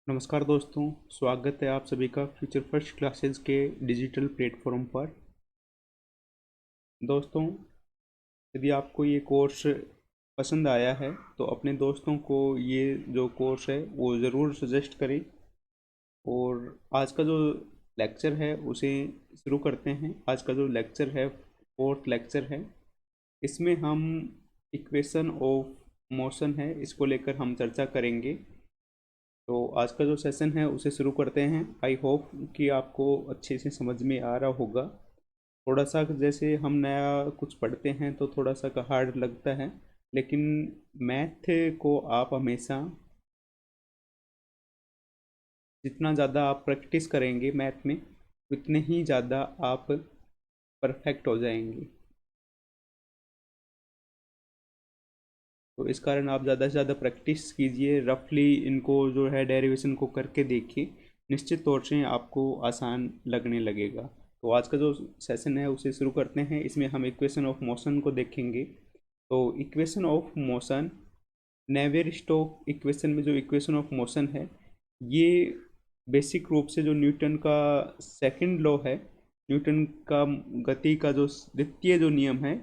नमस्कार दोस्तों, स्वागत है आप सभी का फ्यूचर फर्स्ट क्लासेस के डिजिटल प्लेटफॉर्म पर। दोस्तों, यदि आपको ये कोर्स पसंद आया है तो अपने दोस्तों को ये जो कोर्स है वो ज़रूर सजेस्ट करें। और आज का जो लेक्चर है उसे शुरू करते हैं। आज का जो लेक्चर है फोर्थ लेक्चर है। इसमें हम इक्वेशन ऑफ मोशन है, इसको लेकर हम चर्चा करेंगे। तो आज का जो सेशन है उसे शुरू करते हैं। आई होप कि आपको अच्छे से समझ में आ रहा होगा। थोड़ा सा जैसे हम नया कुछ पढ़ते हैं तो थोड़ा सा हार्ड लगता है, लेकिन मैथ को आप हमेशा जितना ज़्यादा आप प्रैक्टिस करेंगे मैथ में उतने ही ज़्यादा आप परफेक्ट हो जाएंगे। तो इस कारण आप ज़्यादा से ज़्यादा प्रैक्टिस कीजिए, रफली इनको जो है डेरिवेशन को करके देखिए। निश्चित तौर से आपको आसान लगने लगेगा। तो आज का जो सेशन है उसे शुरू करते हैं। इसमें हम इक्वेशन ऑफ मोशन को देखेंगे। तो equation of motion, Navier Stokes equation में जो इक्वेशन ऑफ मोशन है, ये बेसिक रूप से जो न्यूटन का सेकंड लॉ है, न्यूटन का गति का जो द्वितीय जो नियम है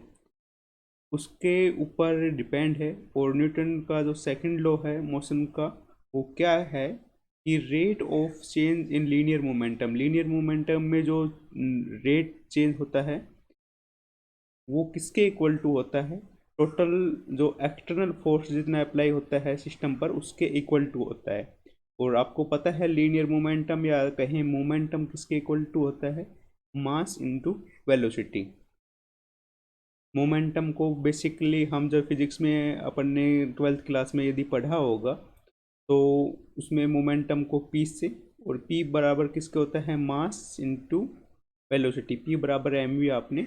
उसके ऊपर डिपेंड है। और न्यूटन का जो सेकंड लॉ है मोशन का, वो क्या है कि rate of change in linear momentum में जो रेट चेंज होता है वो किसके इक्वल टू होता है, टोटल जो एक्सटर्नल फोर्स जितना अप्लाई होता है सिस्टम पर उसके इक्वल टू होता है। और आपको पता है लीनियर मोमेंटम या कहें मोमेंटम किसके इक्वल टू होता है, मास इनटू वेलोसिटी। मोमेंटम को बेसिकली हम जब फिजिक्स में अपन ने 12th क्लास में यदि पढ़ा होगा तो उसमें मोमेंटम को पी से, और पी बराबर किसके होता है, मास इनटू वेलोसिटी। पी बराबर एम वी आपने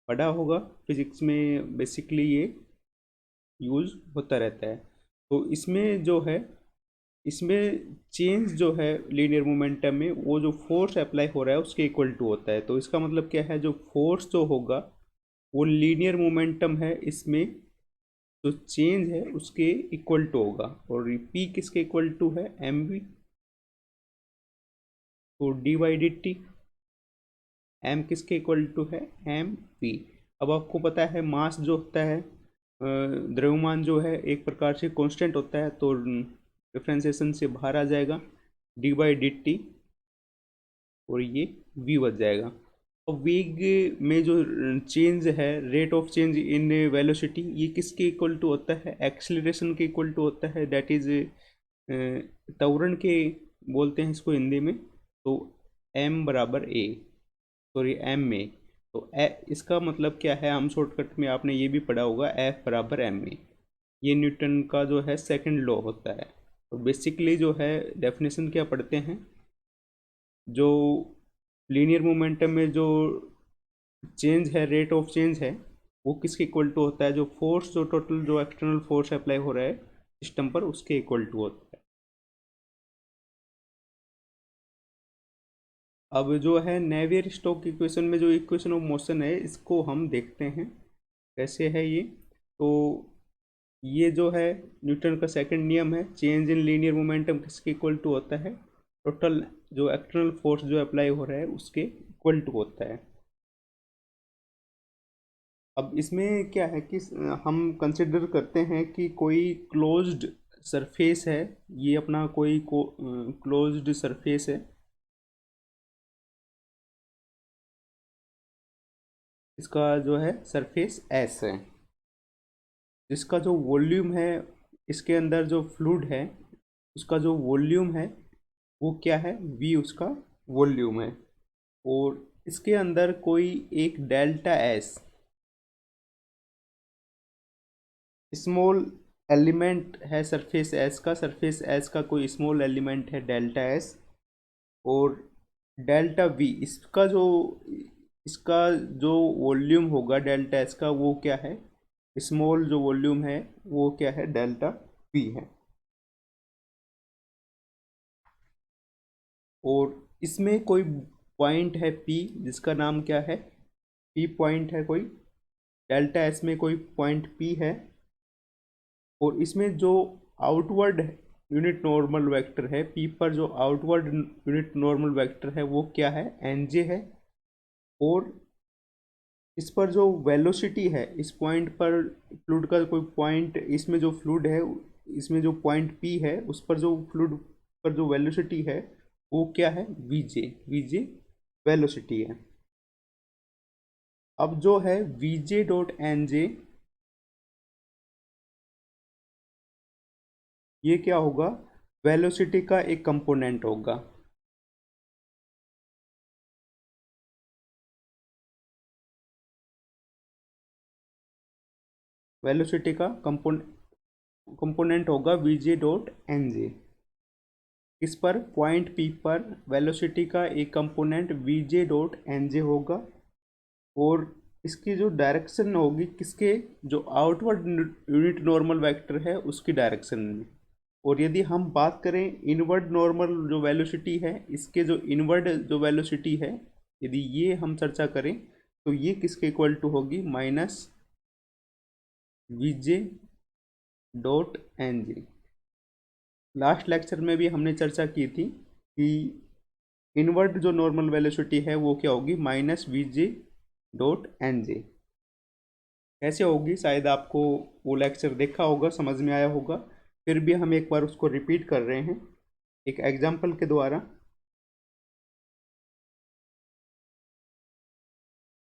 पढ़ा होगा फिजिक्स में, बेसिकली ये यूज होता रहता है। तो इसमें जो है, इसमें चेंज जो है लीनियर मोमेंटम में वो जो फोर्स अप्लाई हो रहा है उसके इक्वल टू होता है। तो इसका मतलब क्या है, जो फोर्स जो होगा वो लीनियर मोमेंटम है, इसमें जो चेंज है उसके इक्वल टू होगा। और पी किसके इक्वल टू है, एम वी। तो D by D T, M किसके इक्वल टू है, एम वी। अब आपको पता है मास जो होता है, द्रव्यमान जो है एक प्रकार से कांस्टेंट होता है, तो डिफ्रेंसिएशन से बाहर आ जाएगा डी बाई डी टी, और ये वी बच जाएगा। और वेग में जो चेंज है, rate of change in velocity, ये किसके इक्वल टू होता है, एक्सेलरेशन के इक्वल टू होता है। दैट इज त्वरण के बोलते हैं इसको हिंदी में। तो एम बराबर ए, सॉरी एम में, तो इसका मतलब क्या है, हम शॉर्टकट में आपने ये भी पढ़ा होगा, एफ बराबर एम में। ये न्यूटन का जो है सेकंड लॉ होता है। तो बेसिकली जो है डेफिनेशन क्या पढ़ते हैं, जो लीनियर मोमेंटम में जो चेंज है, रेट ऑफ चेंज है, वो किसके इक्वल टू होता है, जो फोर्स, जो टोटल जो एक्सटर्नल फोर्स अप्लाई हो रहा है सिस्टम पर उसके इक्वल टू होता है। अब जो है नेवियर स्टोक्स इक्वेशन में जो इक्वेशन ऑफ मोशन है, इसको हम देखते हैं कैसे है ये। तो ये जो है न्यूटन का सेकंड नियम है, चेंज इन लीनियर मोमेंटम किसके इक्वल टू होता है, टोटल जो एक्सटर्नल फोर्स जो अप्लाई हो रहा है उसके इक्वल टू होता है। अब इसमें क्या है कि हम कंसिडर करते हैं कि कोई क्लोज्ड सरफेस है, ये अपना कोई क्लोज्ड सरफेस है। इसका जो है सरफेस एस है, जिसका जो वॉल्यूम है, इसके अंदर जो फ्लूइड है उसका जो वॉल्यूम है वो क्या है, वी उसका वॉल्यूम है। और इसके अंदर कोई एक डेल्टा एस स्मॉल एलिमेंट है, सरफेस एस का, सरफेस एस का कोई स्मॉल एलिमेंट है डेल्टा एस। और डेल्टा वी, इसका जो वॉल्यूम होगा डेल्टा एस का वो क्या है, स्मॉल जो वॉल्यूम है वो क्या है, डेल्टा वी है। और इसमें कोई पॉइंट है पी, जिसका नाम क्या है, पी पॉइंट है कोई, डेल्टा एस में कोई पॉइंट पी है। और इसमें जो आउटवर्ड यूनिट नॉर्मल वेक्टर है, पी पर जो आउटवर्ड यूनिट नॉर्मल वेक्टर है वो क्या है, एन जे है। और इस पर जो वेलोसिटी है, इस पॉइंट पर फ्लूइड का कोई पॉइंट, इसमें जो फ्लूइड है, इसमें जो पॉइंट पी है उस पर जो फ्लूइड पर जो वेलोसिटी है वो क्या है, वीजे, वीजे वेलोसिटी है। अब जो है वीजे डॉट एन जे, ये क्या होगा, वेलोसिटी का एक कंपोनेंट होगा। वेलोसिटी का कंपोनेंट होगा वीजे डॉट एन जे। इस पर पॉइंट पी पर वेलोसिटी का एक कंपोनेंट वीजे डॉट एन जे होगा। और इसकी जो डायरेक्शन होगी किसके, जो आउटवर्ड यूनिट नॉर्मल वेक्टर है उसकी डायरेक्शन में। और यदि हम बात करें इनवर्ड नॉर्मल जो वेलोसिटी है, इसके जो इनवर्ड जो वेलोसिटी है, यदि ये हम चर्चा करें तो ये किसके इक्वल टू होगी, minus v j dot N j. Last lecture में भी हमने चर्चा की थी कि इनवर्ड जो नॉर्मल वेलोसिटी है वो क्या होगी, माइनस वीजे डॉट एन जे। कैसे होगी, शायद आपको वो लेक्चर देखा होगा, समझ में आया होगा, फिर भी हम एक बार उसको रिपीट कर रहे हैं एक एग्जाम्पल के द्वारा।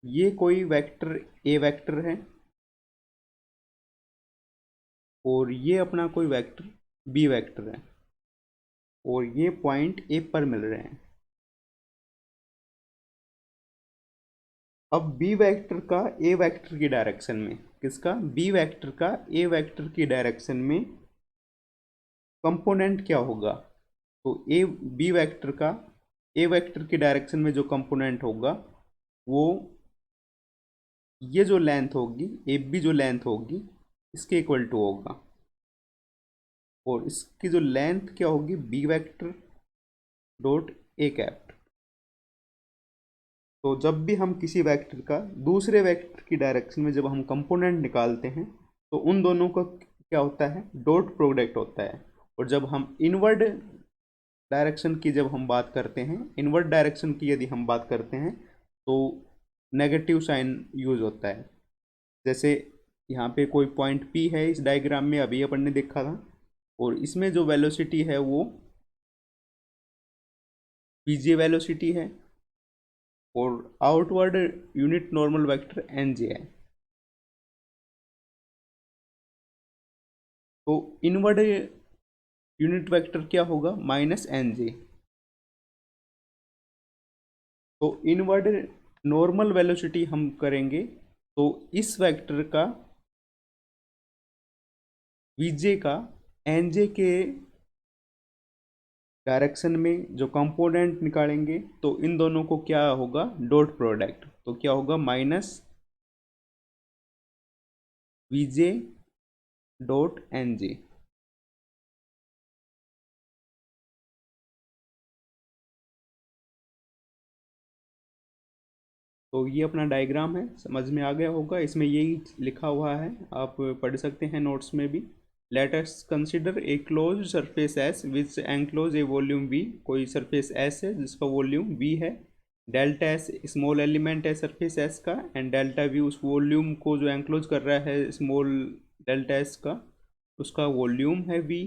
ये कोई वेक्टर ए वेक्टर है और ये अपना कोई वेक्टर बी वेक्टर है और ये पॉइंट ए पर मिल रहे हैं। अब बी वेक्टर का ए वेक्टर की डायरेक्शन में, किसका, बी वेक्टर का ए वेक्टर की डायरेक्शन में कंपोनेंट क्या होगा, तो ए बी वेक्टर का ए वेक्टर की डायरेक्शन में जो कंपोनेंट होगा वो ये जो लेंथ होगी, ए बी जो लेंथ होगी इसके इक्वल टू होगा। और इसकी जो लेंथ क्या होगी, B vector dot A cap. तो जब भी हम किसी वेक्टर का दूसरे वेक्टर की डायरेक्शन में जब हम कंपोनेंट निकालते हैं तो उन दोनों का क्या होता है, डॉट प्रोडक्ट होता है। और जब हम इनवर्ड डायरेक्शन की जब हम बात करते हैं, इनवर्ड डायरेक्शन की यदि हम बात करते हैं तो नेगेटिव साइन यूज होता है। जैसे यहाँ पे कोई पॉइंट पी है इस डायग्राम में, अभी अपन ने देखा था, और इसमें जो वेलोसिटी है वो पीजे वेलोसिटी है और outward unit normal vector N जे है। तो इनवर्ड यूनिट वेक्टर क्या होगा, माइनस एन जे। तो इनवर्ड नॉर्मल वेलोसिटी हम करेंगे तो इस वेक्टर का वीजे का एनजे के डायरेक्शन में जो कंपोनेंट निकालेंगे तो इन दोनों को क्या होगा, डॉट प्रोडक्ट, तो क्या होगा, माइनस वीजे डॉट एनजे। तो ये अपना डायग्राम है, समझ में आ गया होगा, इसमें यही लिखा हुआ है, आप पढ़ सकते हैं नोट्स में भी। Let us consider a close surface S which enclose A volume we. कोई सरफेस एस है जिसका वॉल्यूम वी है। डेल्टा एस स्मॉल एलिमेंट है सरफेस एस का, एंड डेल्टा वी उस वॉल्यूम को जो एंक्लोज कर रहा है स्मॉल डेल्टा एस का, उसका वॉल्यूम है वी।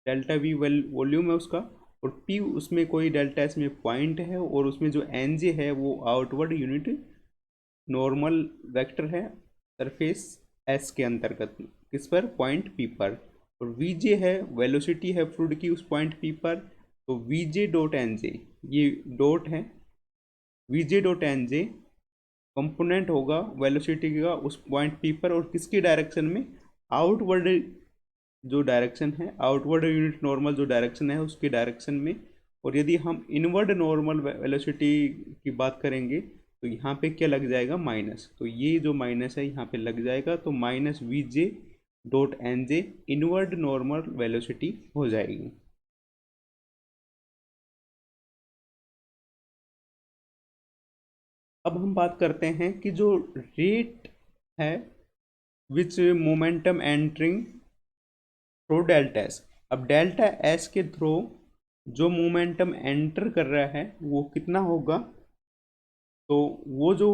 डेल्टा वी वॉल्यूम है उसका। और पी उसमें कोई डेल्टा एस में पॉइंट है और उसमें जो एन जे है वो आउटवर्ड यूनिट नॉर्मल वेक्टर है सरफेस एस के अंतर्गत, किस पर, पॉइंट पी पर। और वी जे है वेलोसिटी है फ्लूइड की उस पॉइंट पी पर। तो वी जे डॉट एन जे, ये डॉट है, वी जे डॉट एन जे कंपोनेंट होगा वेलोसिटी का उस पॉइंट पी पर और किसकी डायरेक्शन में, आउटवर्ड जो डायरेक्शन है, आउटवर्ड यूनिट नॉर्मल जो डायरेक्शन है उसकी डायरेक्शन में। और यदि हम इनवर्ड नॉर्मल वेलोसिटी की बात करेंगे तो यहाँ पे क्या लग जाएगा, माइनस। तो ये जो माइनस है यहाँ पे लग जाएगा, तो minus we J dot N J inward normal velocity हो जाएगी। अब हम बात करते हैं कि जो रेट है which momentum entering through delta s, अब डेल्टा एस के थ्रू जो मोमेंटम एंटर कर रहा है वो कितना होगा, तो वो जो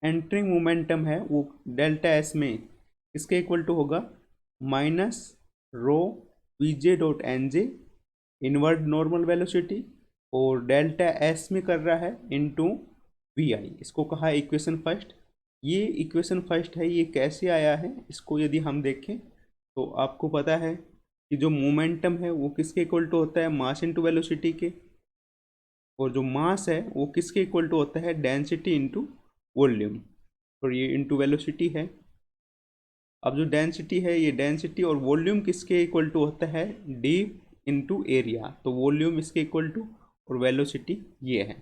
एंट्रिंग मोमेंटम है वो डेल्टा एस में किसके इक्वल टू होगा, minus rho we J dot N J inward normal velocity, और डेल्टा एस में कर रहा है इनटू वी आई। इसको कहा है इक्वेशन फर्स्ट। ये इक्वेशन फर्स्ट है, ये कैसे आया है इसको यदि हम देखें तो आपको पता है कि जो मोमेंटम है वो किसके इक्वल टू होता है, मास इनटू वेलोसिटी के, और जो मास है वो किसके इक्वल टू होता है, डेंसिटी इनटू वॉल्यूम, और ये इनटू वेलोसिटी है। अब जो डेंसिटी है, ये डेंसिटी और वॉल्यूम किसके इक्वल टू होता है, डी इनटू एरिया, तो वॉल्यूम इसके इक्वल टू और वेलोसिटी ये है।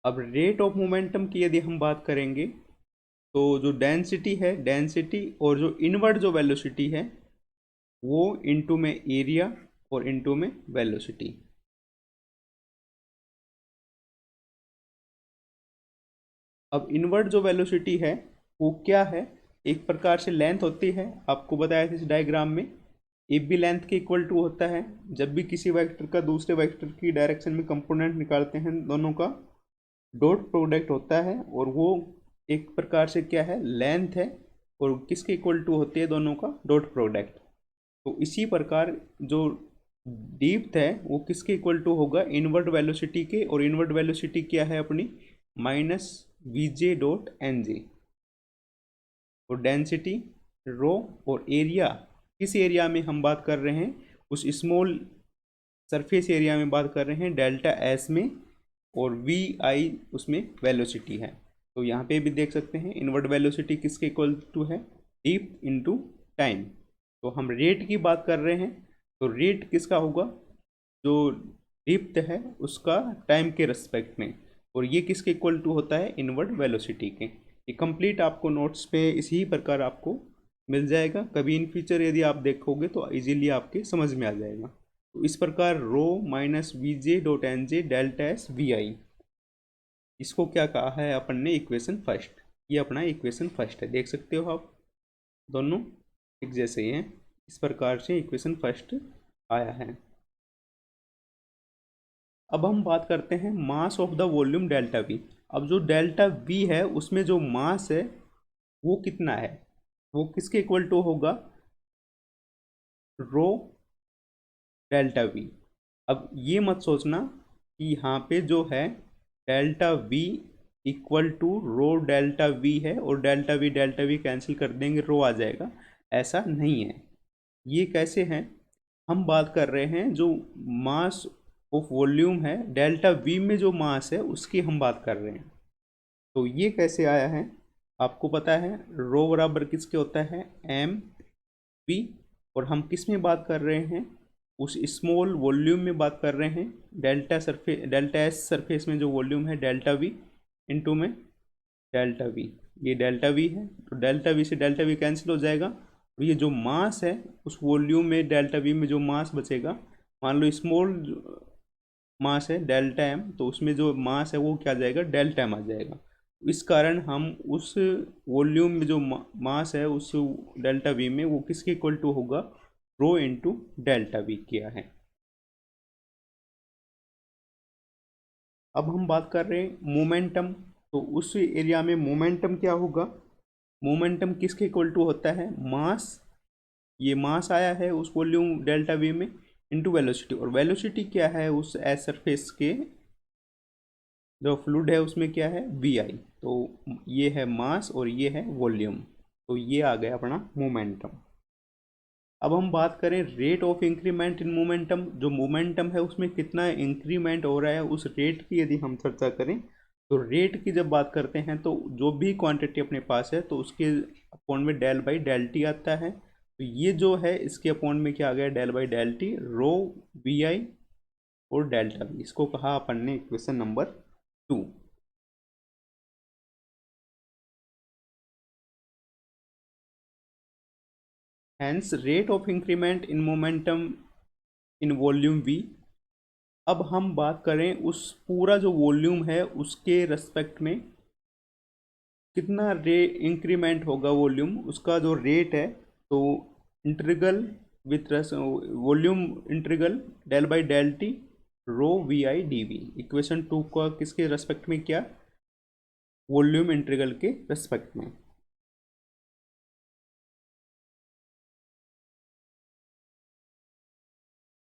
अब रेट ऑफ मोमेंटम की यदि हम बात करेंगे तो जो डेंसिटी है, डेंसिटी और जो इनवर्ड जो वेलोसिटी है वो इनटू में एरिया और इनटू में वेलोसिटी। अब इनवर्ड जो वेलोसिटी है वो क्या है, एक प्रकार से लेंथ होती है, आपको बताया था इस डायग्राम में, ए बी लेंथ के इक्वल टू होता है। जब भी किसी वेक्टर का दूसरे वेक्टर की डायरेक्शन में कंपोनेंट निकालते हैं, दोनों का डॉट प्रोडक्ट होता है, और वो एक प्रकार से क्या है, लेंथ है, और किसके इक्वल टू होती है, दोनों का डॉट प्रोडक्ट। तो इसी प्रकार जो डीप्थ है वो किसके इक्वल टू होगा, इनवर्ड वेलोसिटी के, और इनवर्ड वेलोसिटी क्या है अपनी, minus we J dot N J, और डेंसिटी रो, और एरिया किस एरिया में हम बात कर रहे हैं, उस स्मॉल सरफेस एरिया में बात कर रहे हैं, डेल्टा एस में, और वी आई उसमें वेलोसिटी है। तो यहाँ पे भी देख सकते हैं इनवर्ड वेलोसिटी किसके इक्वल टू है, डीप इनटू टाइम। तो हम रेट की बात कर रहे हैं, तो रेट किसका होगा, जो डिप्थ है उसका टाइम के रेस्पेक्ट में, और ये किसके इक्वल टू होता है, इनवर्ड वेलोसिटी के। ये कंप्लीट आपको नोट्स पे इसी प्रकार आपको मिल जाएगा, कभी इन फ्यूचर यदि आप देखोगे तो इजीली आपके समझ में आ जाएगा। तो इस प्रकार rho minus we J dot N j delta s v i, इसको क्या कहा है अपन ने, इक्वेशन फर्स्ट। ये अपना इक्वेशन फर्स्ट है, देख सकते हो आप दोनों एक जैसे ही हैं। इस प्रकार से इक्वेशन फर्स्ट आया है। अब हम बात करते हैं mass of the volume delta v. अब जो डेल्टा वी है उसमें जो मास है वो कितना है, वो किसके इक्वल टू होगा, रो डेल्टा वी। अब ये मत सोचना कि यहाँ पे जो है delta V equal to rho delta V है, और डेल्टा वी कैंसिल कर देंगे, रो आ जाएगा, ऐसा नहीं है। ये कैसे है, हम बात कर रहे हैं जो मास ऑफ वॉल्यूम है, डेल्टा वी में जो मास है उसकी हम बात कर रहे हैं। तो ये कैसे आया है, आपको पता है रो बराबर किसके होता है, एम वी, और हम किस में बात कर रहे हैं, उस स्मॉल वॉल्यूम में बात कर रहे हैं, डेल्टा एस सरफेस में जो वॉल्यूम है डेल्टा वी इंटू में डेल्टा वी। ये डेल्टा वी है, तो डेल्टा वी से डेल्टा वी कैंसिल हो जाएगा, और ये जो मास है उस वॉल्यूम में डेल्टा वी में जो मास बचेगा, मान लो स्मॉल मास है डेल्टा एम, तो उसमें जो मास है वो क्या आ जाएगा, डेल्टा एम आ जाएगा। इस कारण हम उस वॉल्यूम में जो मास है उस डेल्टा वी में वो किसके इक्वल टू होगा, रो इंटू डेल्टा वी किया है। अब हम बात कर रहे हैं मोमेंटम, तो उस एरिया में मोमेंटम क्या होगा, मोमेंटम किसके इक्वल टू होता है, मास, ये मास आया है उस वॉल्यूम डेल्टा वी में, इंटू वेलोसिटी, और वेलोसिटी क्या है उस एस सरफेस के जो फ्लूइड है उसमें क्या है, वी आई। तो ये है मास और ये है वॉल्यूम, तो ये आ गया अपना मोमेंटम। अब हम बात करें rate of increment in momentum, जो मोमेंटम है उसमें कितना इंक्रीमेंट हो रहा है उस रेट की यदि हम चर्चा करें, तो रेट की जब बात करते हैं तो जो भी क्वांटिटी अपने पास है तो उसके अपॉन में डेल बाई डेल टी आता है। तो ये जो है इसके अपॉन में क्या आ गया, del by del T, rho we i और डेल्टा वी, इसको कहा अपन ने equation number 2। Hence rate of increment in momentum in volume v. अब हम बात करें उस पूरा जो वॉल्यूम है उसके रेस्पेक्ट में कितना रे इंक्रीमेंट होगा वॉल्यूम, उसका जो रेट है, तो integral with volume integral del by del T rho we I D V. Equation 2 का किसके रेस्पेक्ट में किया, वॉल्यूम इंटीग्रल के रेस्पेक्ट में।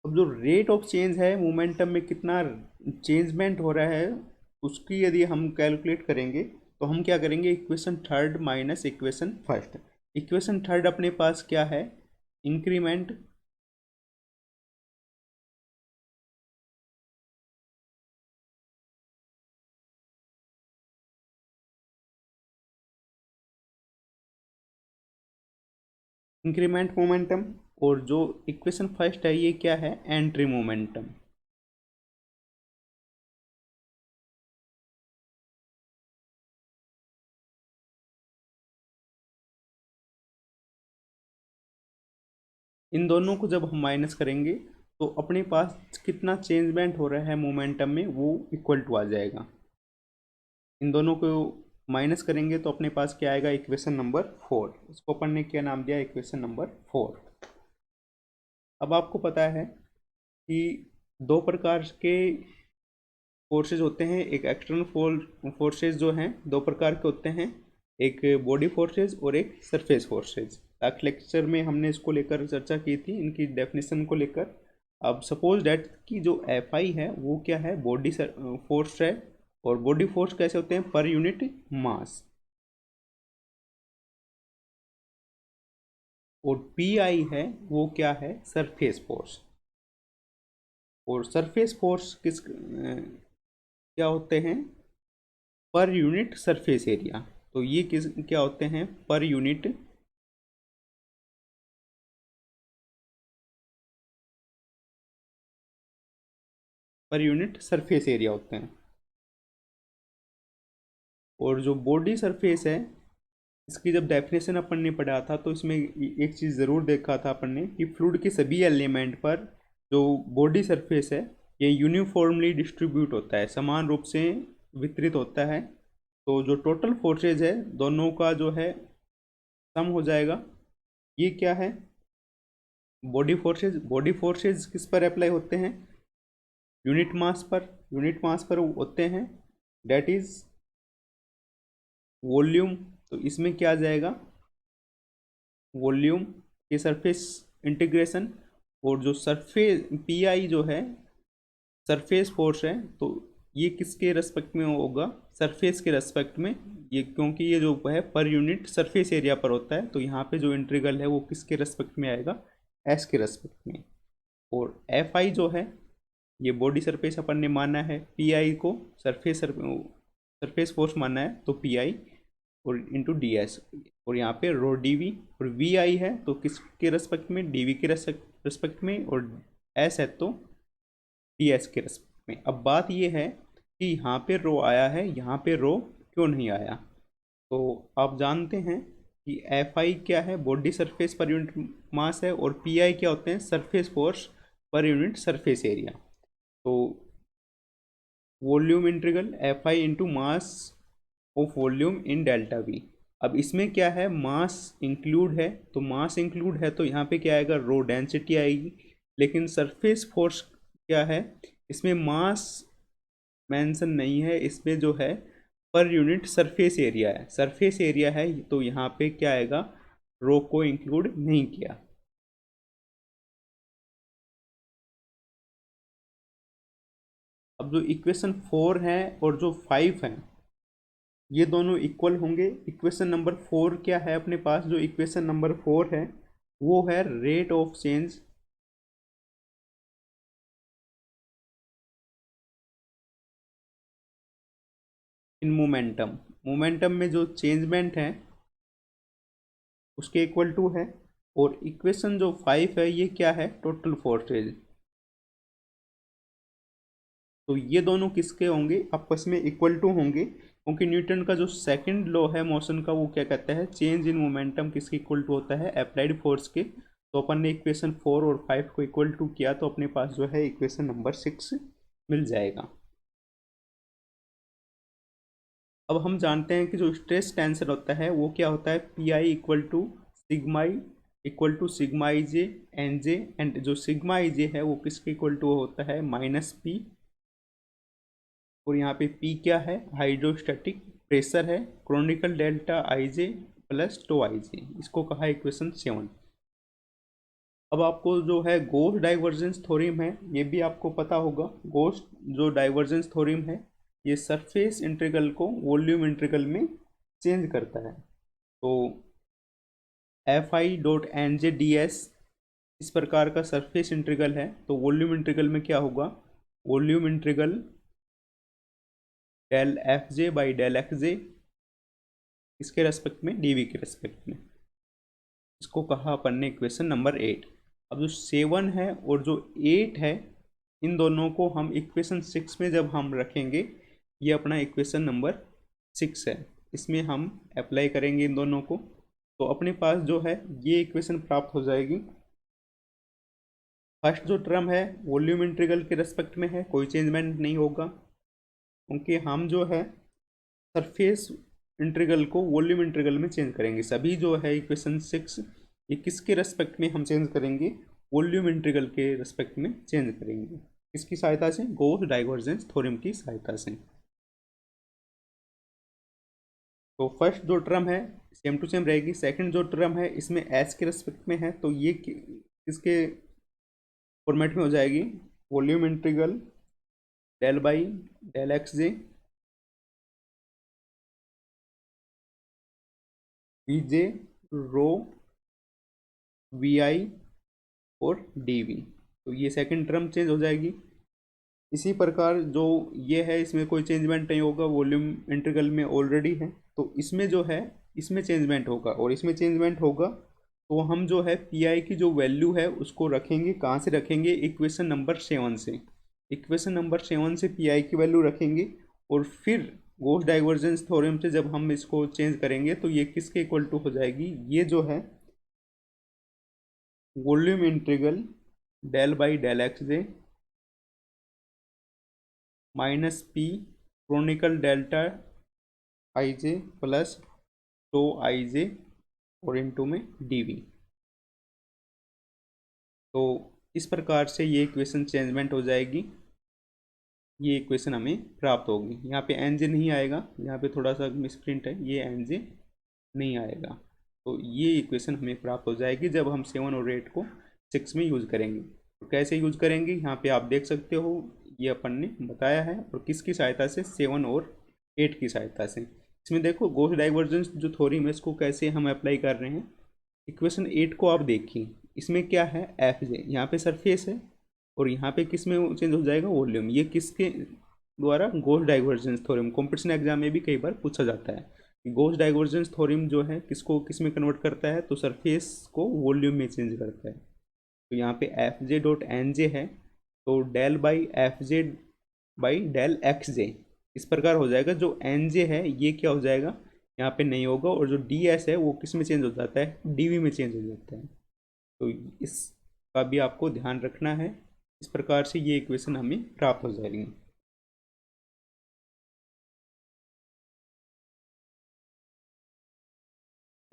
अब जो रेट ऑफ चेंज है मोमेंटम में, कितना चेंजमेंट हो रहा है, उसकी यदि हम कैलकुलेट करेंगे तो हम क्या करेंगे, equation third minus equation first. Equation third अपने पास क्या है, इंक्रीमेंट इंक्रीमेंट मोमेंटम, और जो इक्वेशन फर्स्ट है ये क्या है, एंट्री मोमेंटम। इन दोनों को जब हम माइनस करेंगे तो अपने पास कितना चेंजमेंट हो रहा है मोमेंटम में, वो इक्वल टू आ जाएगा। इन दोनों को माइनस करेंगे तो अपने पास क्या आएगा, इक्वेशन नंबर 4। इसको अपन ने क्या नाम दिया, इक्वेशन नंबर 4। अब आपको पता है कि दो प्रकार के फोर्सेज होते हैं, एक एक्सटर्नल फोर्सेज जो हैं दो प्रकार के होते हैं, एक बॉडी फोर्सेज और एक सरफेस फोर्सेज। लास्ट लेक्चर में हमने इसको लेकर चर्चा की थी, इनकी डेफिनेशन को लेकर। अब सपोज डैट कि जो एफ आई है वो क्या है, बॉडी फोर्स है, और बॉडी फोर्स कैसे होते हैं, पर यूनिट मास। और पी आई है वो क्या है, सरफेस फोर्स। और सरफेस फोर्स क्या होते हैं, पर यूनिट सरफेस एरिया। तो ये किस क्या होते हैं, पर यूनिट सरफेस एरिया होते हैं। और जो बॉडी सरफेस है, इसकी जब डेफिनेशन अपन ने पढ़ा था तो इसमें एक चीज़ ज़रूर देखा था अपन ने कि फ्लूइड के सभी एलिमेंट पर जो बॉडी सरफेस है ये यूनिफॉर्मली डिस्ट्रीब्यूट होता है, समान रूप से वितरित होता है। तो जो टोटल फोर्सेज है दोनों का जो है सम हो जाएगा। ये क्या है, बॉडी फोर्सेज किस पर अप्लाई होते हैं, यूनिट मास पर होते हैं, डेट इज वॉल्यूम। तो इसमें क्या आ जाएगा, वॉल्यूम के सरफेस इंटीग्रेशन। और जो सरफेस पी आई जो है सरफेस फोर्स है, तो ये किसके रेस्पेक्ट में होगा, सरफेस के रेस्पेक्ट में। ये क्योंकि ये जो है पर यूनिट सरफेस एरिया पर होता है, तो यहाँ पे जो इंटीग्रल है वो किसके रेस्पेक्ट में आएगा, एस के रेस्पेक्ट में। और एफ आई जो है ये बॉडी सरफेस अपन ने माना है, पी आई को सरफेस फोर्स माना है, तो पी आई और इंटू डी एस। और यहाँ पे रो डी वी, और वी आई है तो किसके रेस्पेक्ट में, डी वी के रेस्पेक्ट में, और एस है तो डी एस के रेस्पेक्ट में। अब बात ये है कि यहाँ पे रो आया है, यहाँ पे रो क्यों नहीं आया। तो आप जानते हैं कि एफ आई क्या है, body surface per unit mass है, और पी आई क्या होते हैं, surface force per unit surface area. तो volume integral f i into mass of volume in delta v. अब इसमें क्या है, मास इंक्लूड है, तो मास इंक्लूड है तो यहाँ पे क्या आएगा, रो डेंसिटी आएगी। लेकिन सरफेस फोर्स क्या है, इसमें मास मेंशन नहीं है, इसमें जो है पर यूनिट सरफेस एरिया है, सरफेस एरिया है, तो यहाँ पे क्या आएगा, रो को इंक्लूड नहीं किया। अब जो इक्वेशन 4 है और जो 5 है ये दोनों इक्वल होंगे। इक्वेशन नंबर 4 क्या है अपने पास, जो इक्वेशन नंबर 4 है वो है rate of change in momentum. Momentum में जो चेंजमेंट है उसके इक्वल टू है। और इक्वेशन जो 5 है ये क्या है, टोटल फोर्सेज। तो ये दोनों किसके होंगे, आपस में इक्वल टू होंगे, क्योंकि न्यूटन का जो सेकंड लॉ है मोशन का वो क्या कहता है, चेंज इन मोमेंटम किसके इक्वल टू होता है, अप्लाइड फोर्स के। तो अपन ने इक्वेशन 4 और 5 को इक्वल टू किया तो अपने पास जो है इक्वेशन नंबर 6 मिल जाएगा। अब हम जानते हैं कि जो स्ट्रेस टेंसर होता है वो क्या होता है, P I equal to sigma I J N J, and जो सिग्मा आई जे है वो किसके इक्वल टू होता है, माइनस पी। और यहाँ पे पी क्या है, हाइड्रोस्टैटिक प्रेशर है, Kronecker delta i j plus tau i j, इसको कहा इक्वेशन 7। अब आपको जो है गॉस डाइवर्जेंस थ्योरम है ये भी आपको पता होगा। गॉस जो डाइवर्जेंस थ्योरम है ये सरफेस इंटीग्रल को वॉल्यूम इंटीग्रल में चेंज करता है। तो F I dot N J D S इस प्रकार का सरफेस इंटीग्रल है, तो वॉल्यूम इंटीग्रल में क्या होगा, volume integral del f j by del x j, इसके रेस्पेक्ट में डीवी के रेस्पेक्ट में, इसको कहा अपन ने इक्वेशन नंबर 8। अब जो 7 है और जो 8 है इन दोनों को हम इक्वेशन 6 में जब हम रखेंगे, ये अपना इक्वेशन नंबर 6 है, इसमें हम अप्लाई करेंगे इन दोनों को, तो अपने पास जो है ये इक्वेशन प्राप्त हो जाएगी। फर्स्ट जो टर्म है वॉल्यूम इंटीग्रल के रेस्पेक्ट में है, कोई चेंजमेंट नहीं होगा, क्योंकि हम जो है सरफेस इंटीग्रल को वॉल्यूम इंटीग्रल में चेंज करेंगे। सभी जो है इक्वेशन 6 ये किसके रेस्पेक्ट में हम चेंज करेंगे, वॉल्यूम इंटीग्रल के रेस्पेक्ट में चेंज करेंगे, किसकी सहायता से, गॉस डाइवर्जेंस थ्योरम की सहायता से। तो फर्स्ट जो टर्म है सेम टू सेम रहेगी, सेकंड जो टर्म है इसमें एस के रेस्पेक्ट में है, तो ये किसके फॉर्मेट में हो जाएगी, volume integral del by del x j v j rho we i और डी वी, तो ये सेकंड टर्म चेंज हो जाएगी। इसी प्रकार जो ये है इसमें कोई चेंजमेंट नहीं होगा, वॉल्यूम इंटीग्रल में ऑलरेडी है, तो इसमें जो है इसमें चेंजमेंट होगा, और इसमें चेंजमेंट होगा तो हम जो है पी आई की जो वैल्यू है उसको रखेंगे, कहाँ से रखेंगे, इक्वेशन नंबर 7 से, इक्वेशन नंबर 7 से पी आई की वैल्यू रखेंगे, और फिर गॉस डाइवर्जेंस थ्योरम से जब हम इसको चेंज करेंगे तो ये किसके इक्वल टू हो जाएगी, ये जो है volume integral del by del x J minus p Kronecker delta i j plus tau i j और इनटू में डी वी। तो इस प्रकार से ये इक्वेशन चेंजमेंट हो जाएगी, ये इक्वेशन हमें प्राप्त होगी। यहाँ पे एन जे नहीं आएगा, यहाँ पे थोड़ा सा मिसप्रिंट है, ये एन जे नहीं आएगा, तो ये इक्वेशन हमें प्राप्त हो जाएगी जब हम 7 और 8 को 6 में यूज़ करेंगे। तो कैसे यूज़ करेंगे यहाँ पे आप देख सकते हो, ये अपन ने बताया है, और किसकी सहायता से, 7 और 8 की सहायता से। इसमें देखो गॉस डाइवर्जेंस जो थ्योरम है इसको कैसे हम अप्लाई कर रहे हैं। इक्वेशन 8 को आप देखिए, इसमें क्या है, एफ जे यहाँ पे सरफेस है, और यहाँ पे किस में चेंज हो जाएगा, वॉल्यूम। ये किसके द्वारा, Gauss divergence theorem, competition exam में भी कई बार पूछा जाता है कि गॉस डाइवर्जेंस थ्योरम जो है किसको किस में कन्वर्ट करता है, तो सरफेस को वॉल्यूम में चेंज करता है। तो यहाँ पे एफ जे डॉट एन जे है, तो del by f j by del x j इस प्रकार हो जाएगा। जो एन जे है ये क्या हो जाएगा, यहाँ पे नहीं होगा, और जो डी एस है वो किस में चेंज हो जाता है, डी वी में चेंज हो जाता है। तो इसका भी आपको ध्यान रखना है। इस प्रकार से ये इक्वेशन हमें प्राप्त हो जाएगी।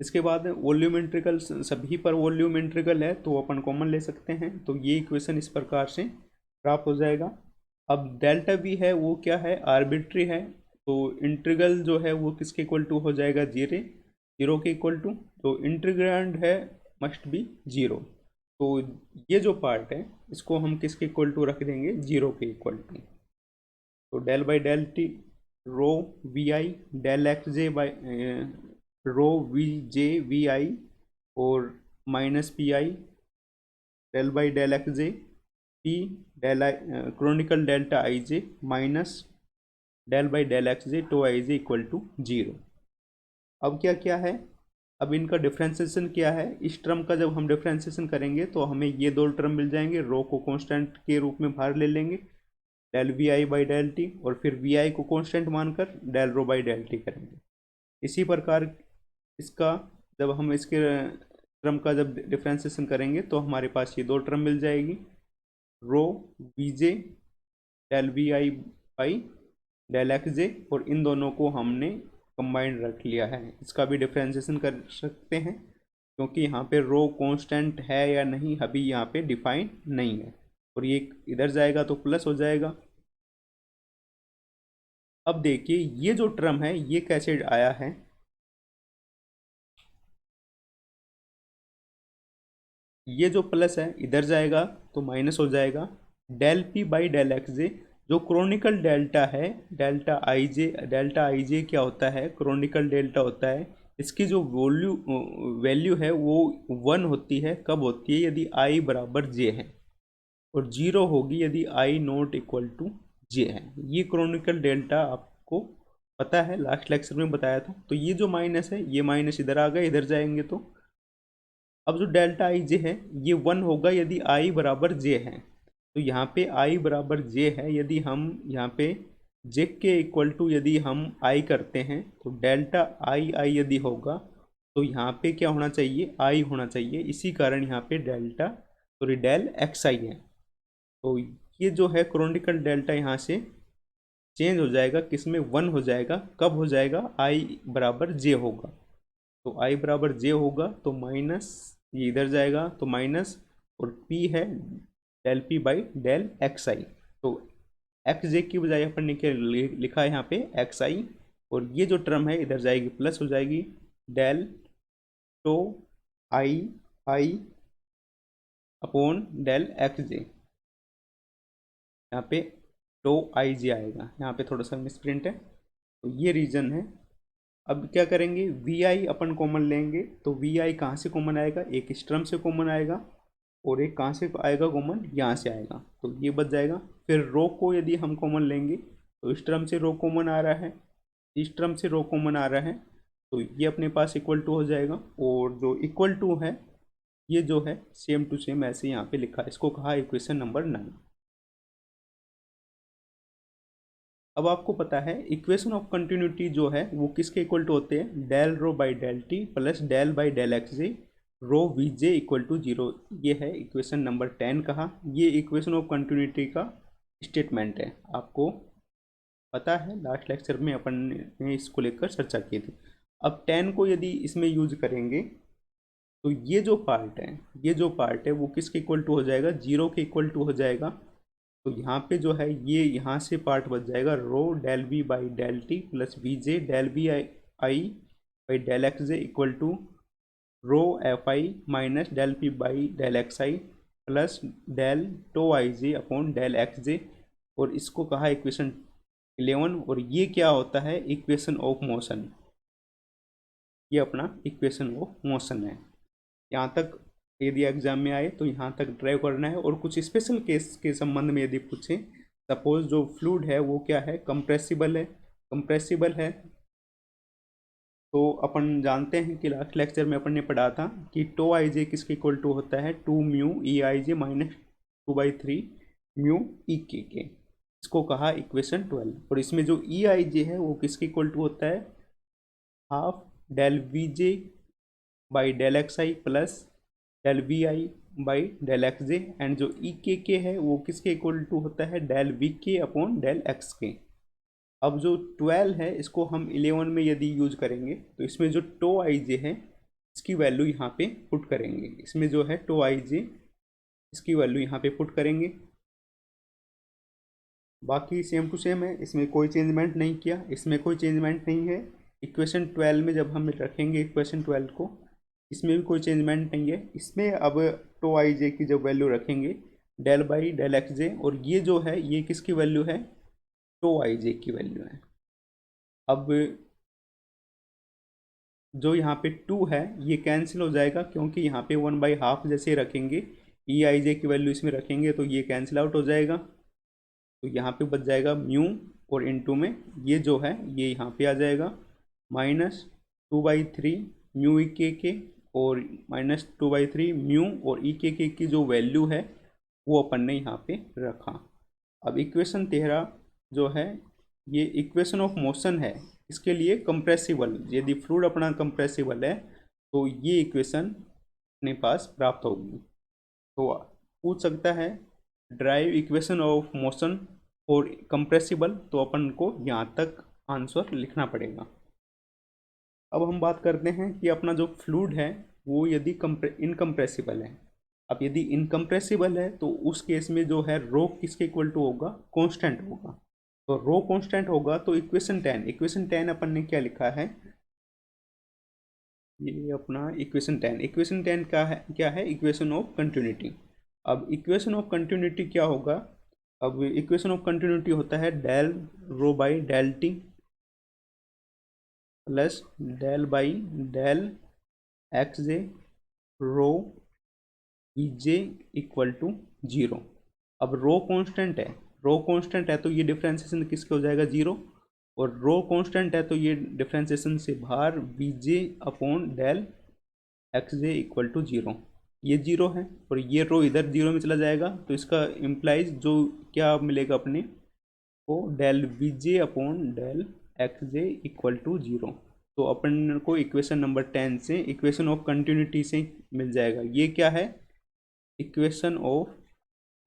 इसके बाद वॉल्यूम इंटीग्रल, सभी पर वॉल्यूम इंटीग्रल है तो अपन कॉमन ले सकते हैं, तो ये इक्वेशन इस प्रकार से प्राप्त हो जाएगा। अब डेल्टा वी है वो क्या है, आर्बिट्री है, तो इंटीग्रल जो है वो किसके इक्वल टू हो जाएगा, जीरो के इक्वल टू, तो इंटीग्रैंड है मस्ट बी जीरो। तो ये जो पार्ट है इसको हम किसके इक्वल टू रख देंगे, जीरो के इक्वल टू। तो del by del T rho we i del x j by rho we j v i और minus p i del by del x j p del i Kronecker delta i j minus del by del x j tau i j equal to zero. अब क्या क्या है, अब इनका differentiation क्या है, इस टर्म का जब हम डिफ्रेंसिएशन करेंगे तो हमें ये दो टर्म मिल जाएंगे, रो को कांस्टेंट के रूप में बाहर ले लेंगे, del we I by del T, और फिर वी आई को कांस्टेंट मानकर del rho by del T करेंगे। इसी प्रकार इसका जब हम इसके टर्म का जब डिफ्रेंसिएशन करेंगे तो हमारे पास ये दो टर्म मिल जाएगी, rho we J del we I by del x j, और इन दोनों को हमने कंबाइंड रख लिया है। इसका भी डिफ्रेंसिएशन कर सकते हैं क्योंकि यहाँ पे रो कांस्टेंट है या नहीं अभी यहाँ पे डिफाइन नहीं है, और ये इधर जाएगा तो प्लस हो जाएगा। अब देखिए ये जो टर्म है ये कैसे आया है, ये जो प्लस है इधर जाएगा तो माइनस हो जाएगा। Del P by del x j जो क्रोनिकल डेल्टा है, डेल्टा आई जे क्या होता है, क्रोनिकल डेल्टा होता है। इसकी जो वैल्यू है वो 1 होती है, कब होती है, यदि आई बराबर जे है, और 0 होगी यदि आई नॉट इक्वल टू जे है। ये क्रोनिकल डेल्टा आपको पता है, लास्ट लेक्चर में बताया था। तो ये जो माइनस है ये माइनस इधर आ गया, इधर जाएंगे तो अब जो डेल्टा आई जे है ये 1 होगा यदि आई बराबर जे है। तो यहाँ पे आई बराबर जे है, यदि हम यहाँ पे जे के इक्वल टू यदि हम आई करते हैं तो डेल्टा आई आई यदि होगा तो यहाँ पे क्या होना चाहिए, आई होना चाहिए। इसी कारण यहाँ पे डेल एक्स आई है। तो ये जो है क्रोनिकल डेल्टा यहाँ से चेंज हो जाएगा, किस में, 1 हो जाएगा। कब हो जाएगा, आई बराबर जे होगा। तो आई बराबर जे होगा तो माइनस, ये इधर जाएगा तो माइनस, और पी है del P by del x i. तो एक्स जे की बजाय अपन ने क्या लिखा है यहाँ पे एक्स आई, और ये जो टर्म है इधर जाएगी प्लस हो जाएगी del tau i i upon del x j. यहाँ पे टो आई जे आएगा, यहाँ पे थोड़ा सा मिसप्रिंट है, तो ये रीजन है। अब क्या करेंगे, वी आई अपन कॉमन लेंगे, तो वी आई कहाँ से कॉमन आएगा, एक इस टर्म से कॉमन आएगा, और एक कहाँ से आएगा कॉमन, यहाँ से आएगा, तो ये बच जाएगा। फिर रो को यदि हम कॉमन लेंगे तो इस टर्म से रो कॉमन आ रहा है, इस टर्म से रो कॉमन आ रहा है, तो ये अपने पास इक्वल टू हो जाएगा। और जो इक्वल टू है ये जो है सेम टू सेम ऐसे यहाँ पे लिखा है, इसको कहा इक्वेशन नंबर 9। अब आपको पता है इक्वेशन ऑफ कंटिन्यूटी जो है वो किसके इक्वल टू होते हैं, del rho by del T plus del by del x J rho we J equal to 0। ये है इक्वेशन नंबर 10 कहा। ये इक्वेशन ऑफ कंटिन्यूटी का स्टेटमेंट है, आपको पता है लास्ट लेक्चर में अपन ने इसको लेकर चर्चा की थी। अब 10 को यदि इसमें यूज करेंगे तो ये जो पार्ट है, ये जो पार्ट है वो किसके इक्वल टू हो जाएगा, 0 के इक्वल टू हो जाएगा। तो यहाँ पे जो है ये यहाँ से पार्ट बच जाएगा rho del v by del T plus v J del we i i by del x J equal to rho F I minus del P by del x I plus del tau i j upon del x j. और इसको कहा equation 11, और ये क्या होता है, equation of motion. ये अपना इक्वेशन ऑफ मोशन है। यहाँ तक यदि एग्जाम में आए तो यहाँ तक ड्राइव करना है। और कुछ स्पेशल केस के संबंध में यदि पूछें, सपोज जो फ्लूइड है वो क्या है, कंप्रेसिबल है, तो अपन जानते हैं कि लास्ट लेक्चर में अपन ने पढ़ा था कि टो आई जे किसके इक्वल टू होता है, 2 म्यू ई आई जे माइनस 2/3 म्यू ई के। इसको कहा इक्वेशन 12। और इसमें जो ई आई जे है वो किसके इक्वल टू होता है, half del we J by del x I plus del we I by del x J. And जो ई के है वो किसके इक्वल टू होता है, डेल वी के अपॉन डेल एक्स के। अब जो 12 है इसको हम 11 में यदि यूज करेंगे तो इसमें जो टो आई जे है इसकी वैल्यू यहाँ पे पुट करेंगे। इसमें जो है टो आई जे इसकी वैल्यू यहाँ पे पुट करेंगे। बाकी सेम टू सेम है, इसमें कोई चेंजमेंट नहीं किया, इसमें कोई चेंजमेंट नहीं है। इक्वेशन 12 में जब हम रखेंगे इक्वेशन 12 को, इसमें भी कोई चेंजमेंट नहीं है। इसमें अब टो आई जे की जब वैल्यू रखेंगे del by del x j, और ये जो है ये किसकी वैल्यू है, टो आई जे की वैल्यू है। अब जो यहाँ पे 2 है ये कैंसिल हो जाएगा, क्योंकि यहाँ पे 1/2 जैसे रखेंगे, ई आई जे की वैल्यू इसमें रखेंगे तो ये कैंसिल आउट हो जाएगा। तो यहाँ पे बच जाएगा म्यू, और इनटू में ये जो है ये यहाँ पे आ जाएगा माइनस 2/3 म्यू ई के, और माइनस 2/3 म्यू और ई के की जो वैल्यू है वो अपन ने यहाँ पे रखा। अब इक्वेशन 13 जो है ये इक्वेशन ऑफ मोशन है, इसके लिए कंप्रेसिबल, यदि फ्लूइड अपना कंप्रेसिबल है तो ये इक्वेशन अपने पास प्राप्त होगी। तो पूछ सकता है ड्राइव इक्वेशन ऑफ मोशन और कंप्रेसिबल, तो अपन को यहाँ तक आंसर लिखना पड़ेगा। अब हम बात करते हैं कि अपना जो फ्लूइड है वो यदि इनकम्प्रेसिबल है। अब यदि इनकम्प्रेसिबल है तो उस केस में जो है रो किसके इक्वल टू होगा, कांस्टेंट होगा। तो रो कांस्टेंट होगा तो इक्वेशन 10 अपन ने क्या लिखा है, ये अपना इक्वेशन 10 क्या है इक्वेशन ऑफ कंटिन्यूटी। अब इक्वेशन ऑफ कंटिन्यूटी क्या होगा, अब इक्वेशन ऑफ कंटिन्यूटी होता है del rho by del T plus del by del x J rho we J equal to zero. अब रो कांस्टेंट है तो ये डिफ्रेंसिएशन किसके हो जाएगा, जीरो। और रो कांस्टेंट है तो ये डिफ्रेंसिएशन से बाहर V J upon del x J equal to zero, ये जीरो है। और ये रो इधर जीरो में चला जाएगा तो इसका इम्प्लाइज जो क्या मिलेगा अपने को, del we J upon del x J equal to zero. तो अपन को इक्वेशन नंबर 10 से इक्वेशन ऑफ कंटिन्यूटी से मिल जाएगा, ये क्या है equation of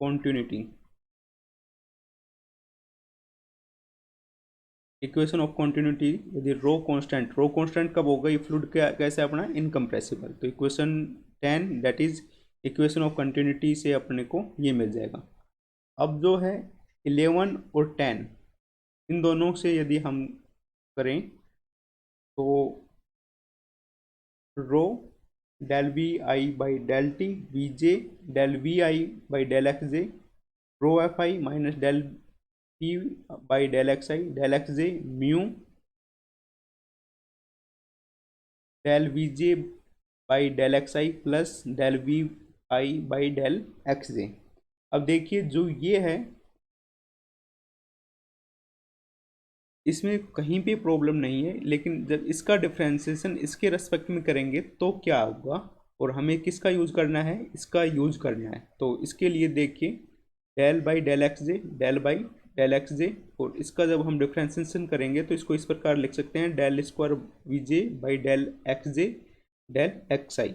continuity. Equation of continuity यदि रो कांस्टेंट कब होगा, ये फ्लूइड क्या कैसे अपना इनकम्प्रेसिबल, तो equation 10 that is equation of continuity से अपने को ये मिल जाएगा। अब जो है 11 और 10 इन दोनों से यदि हम करें तो rho del we I by del T V J del we I by del x J rho F I minus del P by del x j mu del we J by del x I plus del we I by del x j. अब देखिए जो ये है इसमें कहीं भी problem नहीं है, लेकिन जब इसका डिफ्रेंसिएशन इसके रेस्पेक्ट में करेंगे तो क्या होगा, और हमें किसका यूज़ करना है, इसका यूज़ करना है। तो इसके लिए देखिए del by del x j del by del x j, और इसका जब हम डिफ्रेंसिएशन करेंगे तो इसको इस प्रकार लिख सकते हैं del square v J by del x j del x i.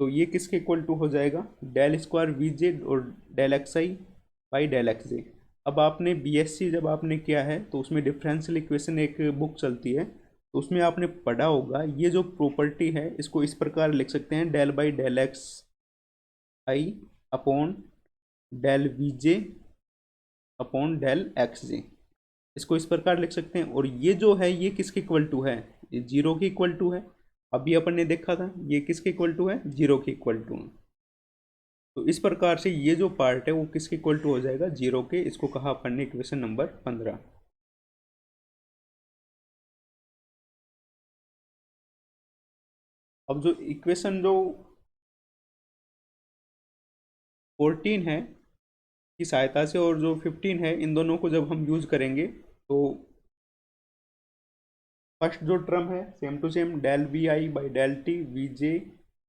तो ये किसके इक्वल टू हो जाएगा, डेल स्क्वायर वी जे और del x i by del x j. अब आपने बीएससी जब आपने किया है तो उसमें डिफरेंशियल इक्वेशन एक बुक चलती है, तो उसमें आपने पढ़ा होगा ये जो प्रॉपर्टी है इसको इस प्रकार लिख सकते हैं del by del x i upon del we J upon del x j, इसको इस प्रकार लिख सकते हैं। और ये जो है ये किसके इक्वल टू है, ये जीरो के इक्वल टू है। अभी अपन ने देखा था ये किसके इक्वल टू है, जीरो के इक्वल टू है। तो इस प्रकार से ये जो पार्ट है वो किसके इक्वल टू हो जाएगा, जीरो के। इसको कहा अपन ने इक्वेशन नंबर 15। अब जो इक्वेशन जो 14 है की सहायता से और जो 15 है इन दोनों को जब हम यूज करेंगे तो फर्स्ट जो टर्म है same to same del we I by del T V J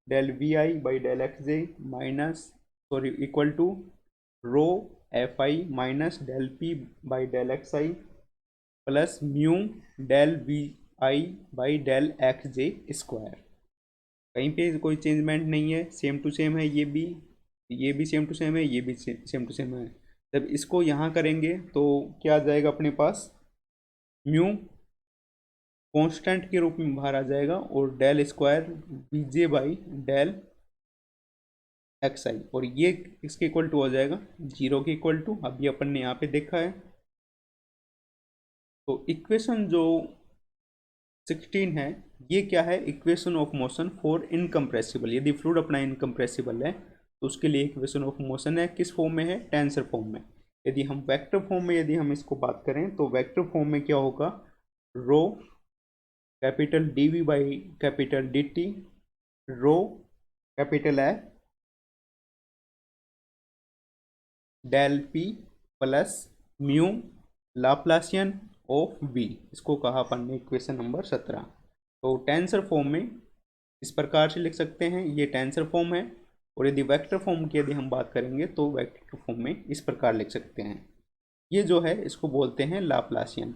del we I by del x J minus sorry equal to rho F I minus del P by del x I plus mu del we I by del x J square. कहीं पे कोई changement नहीं है, same to same है, ये भी same to same है, ये भी सेम टू सेम है। जब इसको यहाँ करेंगे तो क्या आ जाएगा अपने पास, म्यू कांस्टेंट के रूप में बाहर आ जाएगा और del square v j by del x i, और ये इसके इक्वल टू हो जाएगा जीरो के इक्वल टू। अभी अपन ने यहाँ पे देखा है। तो इक्वेशन जो 16 है ये क्या है, equation of motion for incompressible. यदि फ्लूइड अपना इनकम्प्रेसिबल है तो उसके लिए इक्वेशन ऑफ मोशन है, किस फॉर्म में है, टेंसर फॉर्म में। यदि हम वेक्टर फॉर्म में यदि हम इसको बात करें तो वेक्टर फॉर्म में क्या होगा, rho capital D v by capital D t rho capital F del p plus mu Laplacian of v, इसको कहा अपन ने इक्वेशन नंबर 17। तो टेंसर फॉर्म में इस प्रकार से लिख सकते हैं, ये टेंसर फॉर्म है। और यदि वेक्टर फॉर्म की यदि हम बात करेंगे तो वेक्टर फॉर्म में इस प्रकार लिख सकते हैं, ये जो है इसको बोलते हैं लाप्लासियन।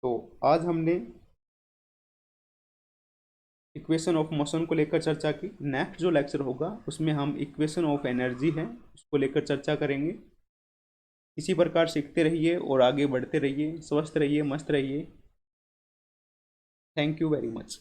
तो आज हमने इक्वेशन ऑफ मोशन को लेकर चर्चा की। नेक्स्ट जो लेक्चर होगा उसमें हम इक्वेशन ऑफ एनर्जी है उसको लेकर चर्चा करेंगे। इसी प्रकार सीखते रहिए और आगे बढ़ते रहिए, स्वस्थ रहिए, मस्त रहिए। Thank you very much.